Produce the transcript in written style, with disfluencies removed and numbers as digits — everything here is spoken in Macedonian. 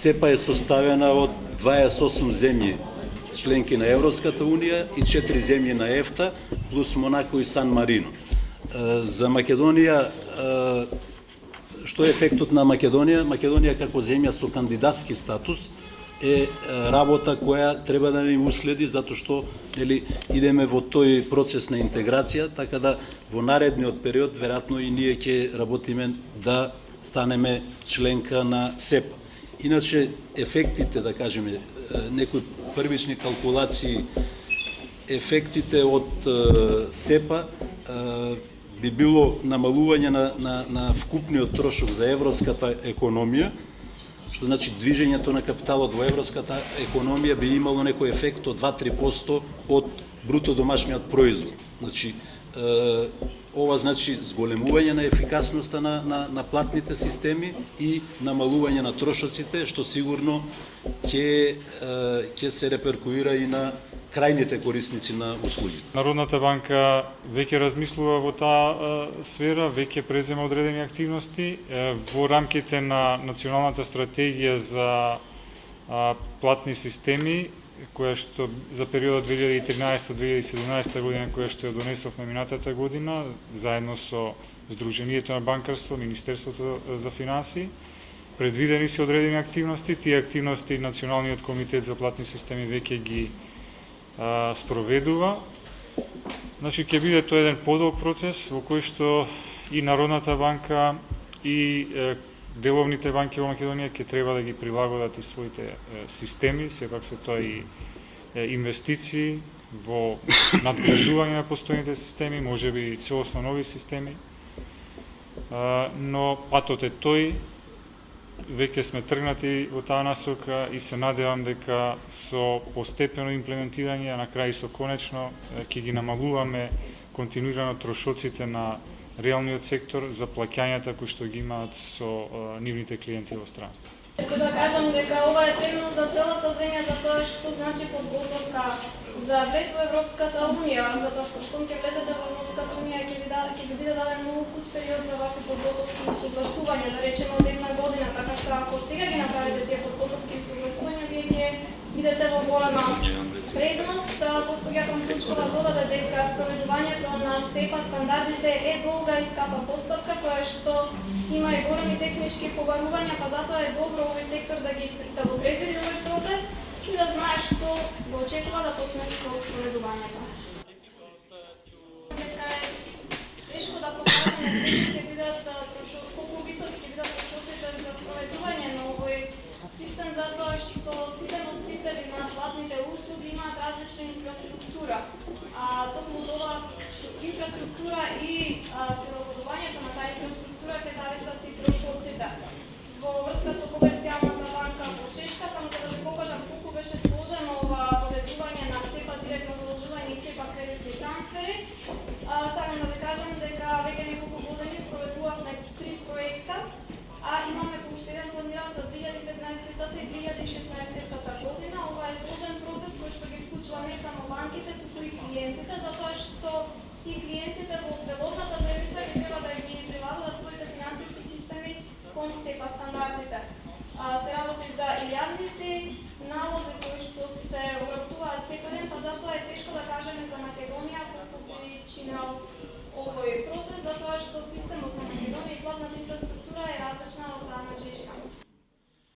СЕПА е составена од 28 земји членки на Европската Унија и 4 земји на ЕФТА, плюс Монако и Сан Марино. За Македонија, што е ефектот на Македонија? Македонија како земја со кандидатски статус е работа која треба да ни уследи, затоа што идеме во тој процес на интеграција, така да во наредниот период веројатно и ние ќе работиме да станеме членка на СЕПА. Иначе ефектите, да кажеме, некои првични калкулации, ефектите од СЕПА би било намалување на вкупниот трошок за европската економија, што значи движењето на капиталот во европската економија би имало некој ефект од 2-3% од бруто домашниот производ. Значи, ова значи зголемување на ефикасноста на платните системи и намалување на трошоците, што сигурно ќе се реперкуира и на крајните корисници на услуги. Народната банка веќе размислува во таа сфера, веќе презема одредени активности во рамките на националната стратегија за платни системи, која што за периодот 2013-2017 година, која што ја донесовме минатата година, заедно со Сдруженијето на банкарство, Министерството за финансии. Предвидени се одредени активности, тие активности Националниот комитет за платни системи веќе ги спроведува. Значи, ќе биде тоа еден подолг процес во кој што и Народната банка и деловните банки во Македонија ќе треба да ги прилагодат и своите системи, сепак се тоа и инвестиции во надградување на постојните системи, можеби и целосно нови системи. Но патот е тој, веќе сме тргнати во таа насока и се надевам дека со постепено имплементирање, а на крај со конечно ќе ги намалуваме континуирано трошоците на реалниот сектор за плаќањата кои што ги имаат со нивните клиенти во странство. Да кажам дека ова е требно за целата земја, затоа што значи подготовка за влез во Европската Унија, затоа што штом ќе влезете во Европската Унија ќе ви биде даден многу кус период за вакви подготовки и согласување, да речеме од една година, така што ако сега ги направите тие подготовки и согласувања, вие ќе бидете во голема предност. Госпоѓа Пампучкова додаде дека спроведувањето на СЕПА стандардите е долга и скапа постапка, која што има и големи технички побарувања, па затоа е добро овој сектор да го предвиди овој процес и да знае што го очекува да почне со спроведувањето. Тешко да покажеме колку високи ќе бидат трошоците за спроведување на овој систем, затоа што сите носители на платните услуги имаат различна инфраструктура. Токму тоа инфраструктура и